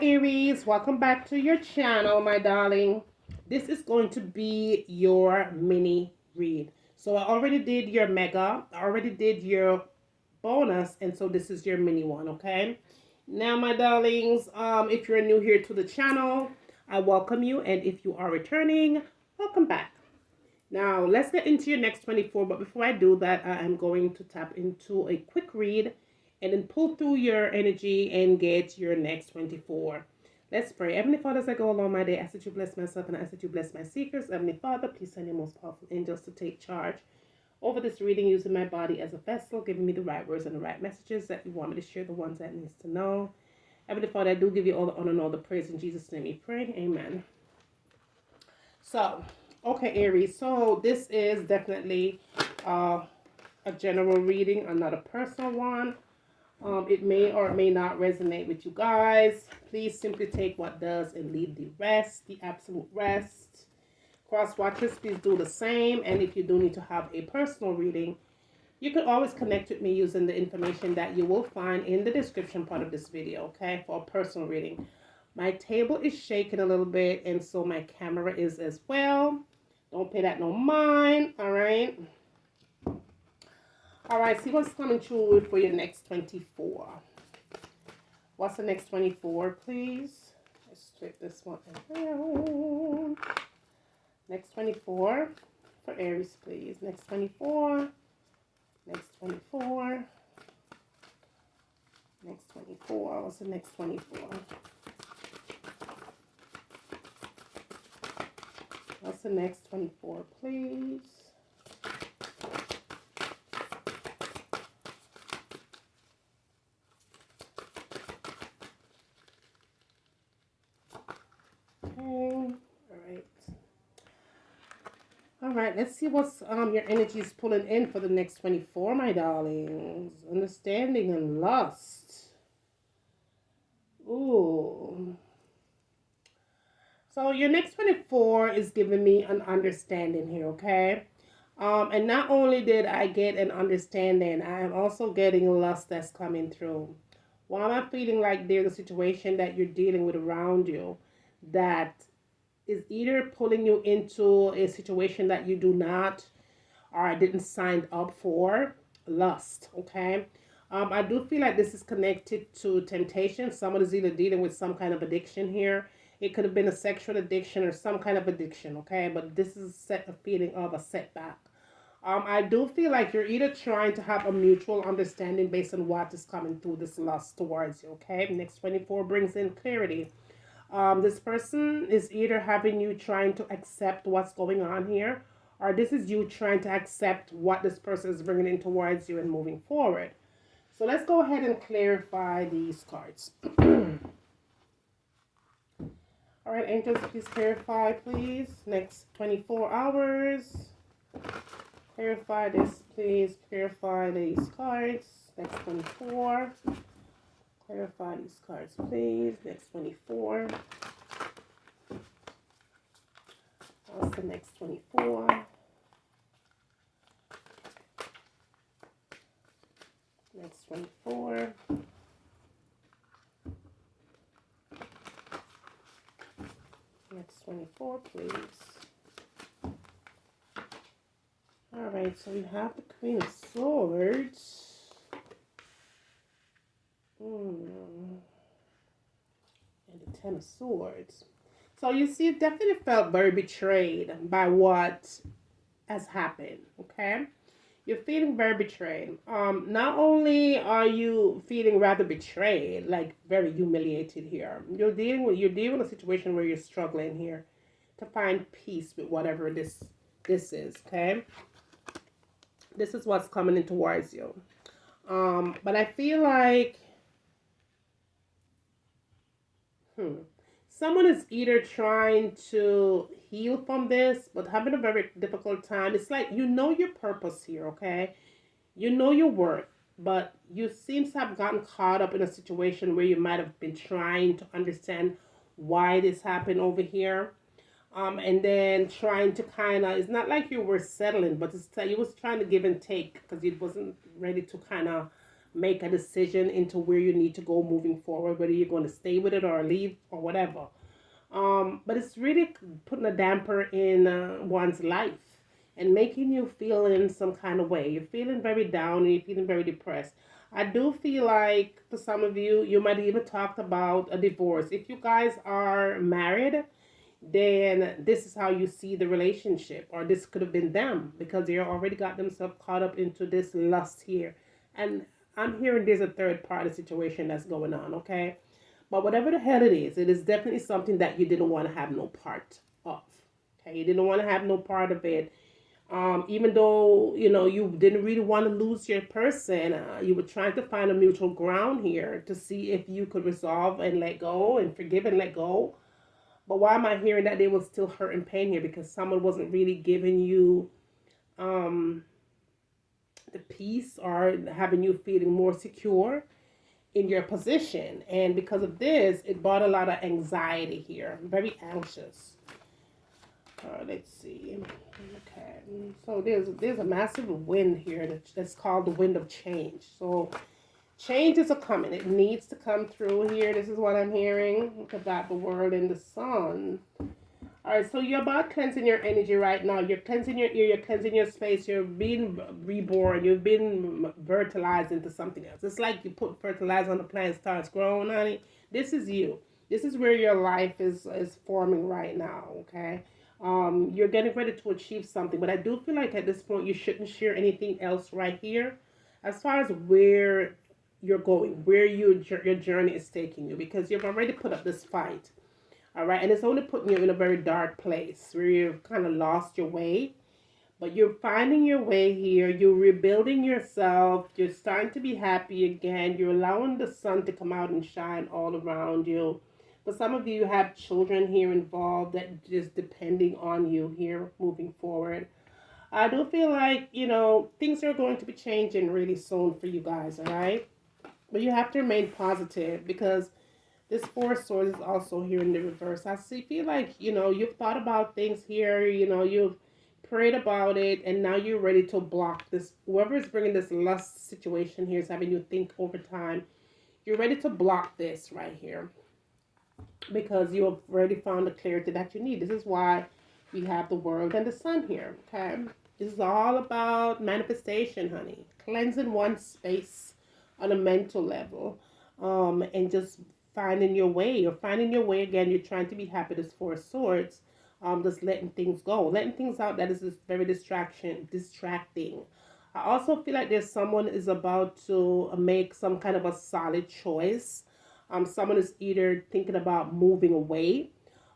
Aries, welcome back to your channel, my darling. This is going to be your mini read. So I already did your mega, I already did your bonus, and so this is your mini one, okay? Now, my darlings, if you're new here to the channel, I welcome you, and if you are returning, welcome back. Now, let's get into your next 24, but before I do that, I am going to tap into a quick read and then pull through your energy and get your next 24. Let's pray. Heavenly Father, as I go along my day, I ask that you bless myself and I ask that you bless my seekers. Heavenly Father, please send your most powerful angels to take charge over this reading, using my body as a vessel, giving me the right words and the right messages that you want me to share, the ones that needs to know. Heavenly Father, I do give you all the honor and all the praise. In Jesus' name we pray. Amen. So, okay, Aries. So this is definitely a general reading, not a personal one. It may or may not resonate with you guys. Please simply take what does and leave the rest, the absolute rest. Cross watchers, please do the same. And if you do need to have a personal reading, you can always connect with me using the information that you will find in the description part of this video, okay, for a personal reading. My table is shaking a little bit, and so my camera is as well. Don't pay that no mind, all right? All right, see what's coming through for your next 24. What's the next 24, please? Let's flip this one around. Next 24 for Aries, please. Next 24. Next 24. Next 24. What's the next 24? What's the next 24, please? All right, let's see what's your energy is pulling in for the next 24, my darlings. Understanding and lust. Ooh. So your next 24 is giving me an understanding here, okay? And not only did I get an understanding, I am also getting lust that's coming through. Why am I feeling like there's a situation that you're dealing with around you that is either pulling you into a situation that you do not or didn't sign up for? Lust, okay? I do feel like this is connected to temptation. Someone is either dealing with some kind of addiction here. It could have been a sexual addiction or some kind of addiction, okay? But this is a feeling of a setback. I do feel like you're either trying to have a mutual understanding based on what is coming through this lust towards you, okay? Next 24 brings in clarity. This person is either having you trying to accept what's going on here, or this is you trying to accept what this person is bringing in towards you and moving forward. So let's go ahead and clarify these cards. All right, angels, please clarify, please. Next 24 hours. Clarify this, please. Clarify these cards. Next 24. Clarify these cards, please. Next 24. What's the next 24? Next 24. Next 24, please. All right, so we have the Queen of Swords. And the Ten of Swords. So you see, you definitely felt very betrayed by what has happened, okay? You're feeling very betrayed. Not only are you feeling rather betrayed, like very humiliated here, you're dealing with a situation where you're struggling here to find peace with whatever this is, okay? This is what's coming in towards you. But I feel like someone is either trying to heal from this, but having a very difficult time. It's like you know your purpose here, okay? You know your worth, but you seem to have gotten caught up in a situation where you might have been trying to understand why this happened over here. And then trying to kind of, it's not like you were settling, but it's you was trying to give and take because you wasn't ready to kind of make a decision into where you need to go moving forward, whether you're going to stay with it or leave or whatever. But it's really putting a damper in one's life and making you feel in some kind of way. You're feeling very down and you're feeling very depressed. I do feel like for some of you, you might even talked about a divorce. If you guys are married, then this is how you see the relationship, or this could have been them because they already got themselves caught up into this lust here. And I'm hearing there's a third party situation that's going on, okay? But whatever the hell it is definitely something that you didn't want to have no part of. Okay, you didn't want to have no part of it. Even though you didn't really want to lose your person, you were trying to find a mutual ground here to see if you could resolve and let go and forgive and let go. But why am I hearing that they will still hurt and pain here? Because someone wasn't really giving you um, the peace or having you feeling more secure in your position. And because of this, it brought a lot of anxiety here. I'm very anxious. Let's see. Okay. So there's a massive wind here that's called the wind of change. So change is a coming. It needs to come through here. This is what I'm hearing about the world and the sun. All right, so you're about cleansing your energy right now. You're cleansing your ear, you're cleansing your space, you're being reborn, you've been fertilized into something else. It's like you put fertilizer on the plant, starts growing, honey. This is you. This is where your life is forming right now, okay? You're getting ready to achieve something, but I do feel like at this point you shouldn't share anything else right here as far as where you're going, where your journey is taking you, because you've already put up this fight. All right, and it's only putting you in a very dark place where you've kind of lost your way, but you're finding your way here. You're rebuilding yourself. You're starting to be happy again. You're allowing the sun to come out and shine all around you. For some of you have children here involved that just depending on you here moving forward. I do feel like, things are going to be changing really soon for you guys, all right? But you have to remain positive because this Four of Swords is also here in the reverse. Feel like, you've thought about things here, you've prayed about it, and now you're ready to block this. Whoever is bringing this lust situation here is having you think over time. You're ready to block this right here because you have already found the clarity that you need. This is why we have the world and the sun here, okay? This is all about manifestation, honey. Cleansing one space on a mental level, and just finding your way. You're finding your way again. You're trying to be happy. This Four of Swords. Just letting things go, letting things out that is just very distracting. I also feel like there's someone is about to make some kind of a solid choice. Someone is either thinking about moving away,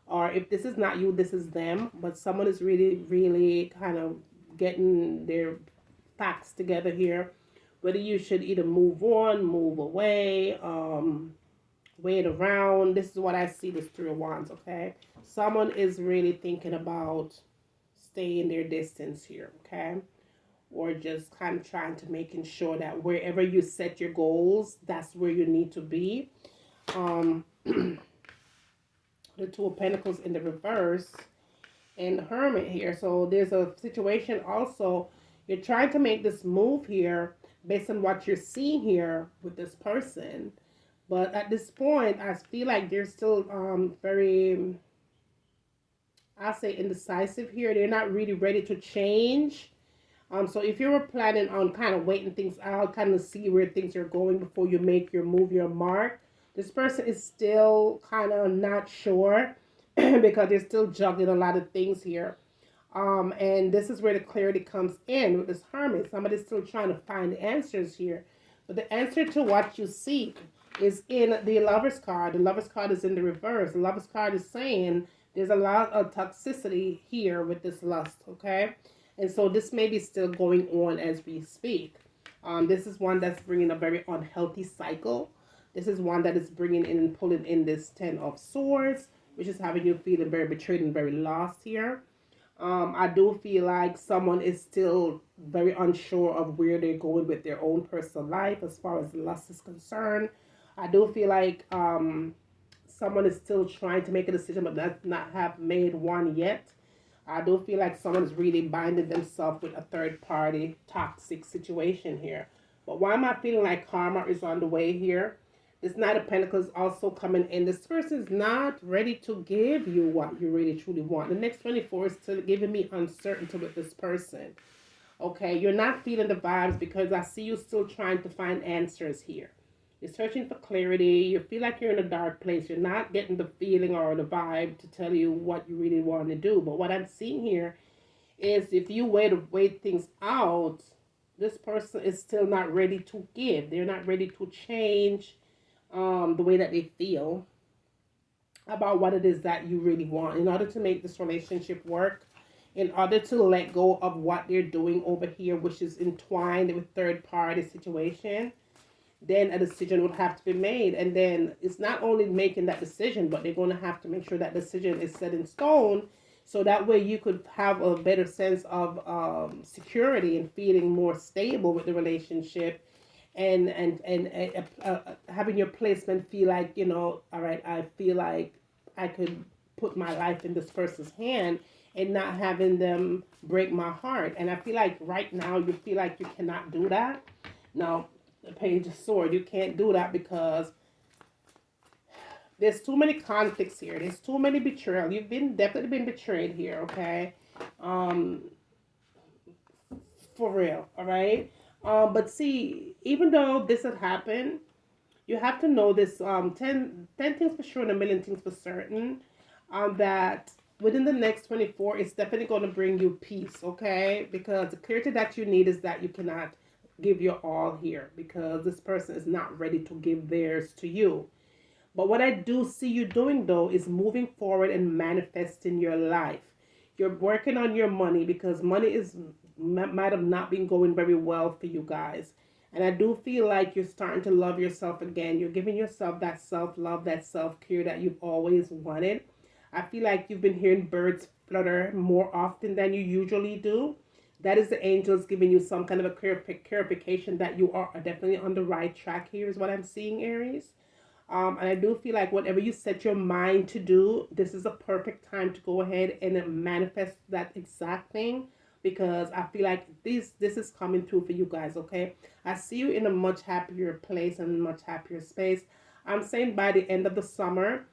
or if this is not you, this is them. But someone is really, really kind of getting their facts together here. Whether you should either move on, move away, wait around. This is what I see, this Three of Wands, okay? Someone is really thinking about staying their distance here, okay? Or just kind of trying to making sure that wherever you set your goals, that's where you need to be. The Two of Pentacles in the reverse and the Hermit here. So there's a situation also. You're trying to make this move here based on what you're seeing here with this person. But at this point, I feel like they're still very, I'll say, indecisive here. They're not really ready to change. So if you were planning on kind of waiting things out, kind of see where things are going before you make your move, your mark, this person is still kind of not sure because they're still juggling a lot of things here. And this is where the clarity comes in with this Hermit. Somebody's still trying to find the answers here. But the answer to what you seek is in the Lover's card. The Lover's card is in the reverse. The Lover's card is saying there's a lot of toxicity here with this lust, okay? And so this may be still going on as we speak. This is one that's bringing a very unhealthy cycle. This is one that is bringing in and pulling in this Ten of Swords, which is having you feeling very betrayed and very lost here. I do feel like someone is still very unsure of where they're going with their own personal life as far as lust is concerned. I do feel like someone is still trying to make a decision but not have made one yet. I do feel like someone is really binding themselves with a third party toxic situation here. But why am I feeling like karma is on the way here? This Knight of Pentacles is also coming in. This person is not ready to give you what you really truly want. The next 24 is still giving me uncertainty with this person. Okay, you're not feeling the vibes because I see you still trying to find answers here. You're searching for clarity. You feel like you're in a dark place. You're not getting the feeling or the vibe to tell you what you really want to do. But what I'm seeing here is if you wait things out, this person is still not ready to give. They're not ready to change the way that they feel about what it is that you really want in order to make this relationship work, in order to let go of what they're doing over here, which is entwined with third party situation. Then a decision would have to be made, and then it's not only making that decision, but they're going to have to make sure that decision is set in stone, so that way you could have a better sense of security and feeling more stable with the relationship, and having your placement feel like, you know, all right, I feel like I could put my life in this person's hand and not having them break my heart. And I feel like right now you feel like you cannot do that. Now, the Page of Swords, you can't do that because there's too many conflicts here. There's too many betrayal. You've definitely been betrayed here, okay? Um, for real, all right? But see, even though this had happened, you have to know this 10 things for sure and a million things for certain, that within the next 24, it's definitely going to bring you peace, okay? Because the clarity that you need is that you cannot give your all here because this person is not ready to give theirs to you. But what I do see you doing though is moving forward and manifesting your life. You're working on your money because money is might have not been going very well for you guys. And I do feel like you're starting to love yourself again. You're giving yourself that self-love, that self-care that you've always wanted. I feel like you've been hearing birds flutter more often than you usually do. That is the angels giving you some kind of a clarification that you are definitely on the right track here is what I'm seeing, Aries. And I do feel like whatever you set your mind to do, this is a perfect time to go ahead and manifest that exact thing, because I feel like this is coming through for you guys, okay? I see you in a much happier place and much happier space. I'm saying by the end of the summer,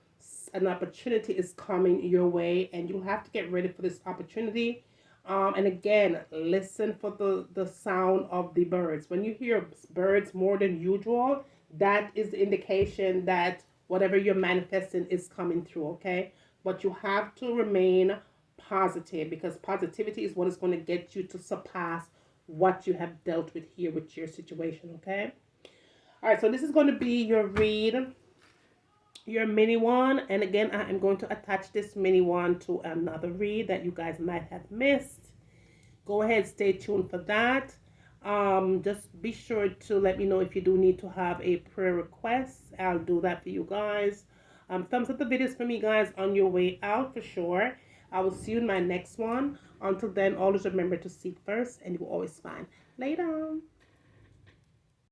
an opportunity is coming your way, and you have to get ready for this opportunity. And again, listen for the sound of the birds. When you hear birds more than usual, that is the indication that whatever you're manifesting is coming through, okay? But you have to remain positive, because positivity is what is going to get you to surpass what you have dealt with here with your situation, okay? All right, so this is going to be your read, your mini one. And again, I am going to attach this mini one to another read that you guys might have missed. Go ahead, stay tuned for that. Just be sure to let me know if you do need to have a prayer request. I'll do that for you guys. Thumbs up the videos for me, guys, on your way out for sure. I will see you in my next one. Until then, always remember to seek first, and you will always find. Later.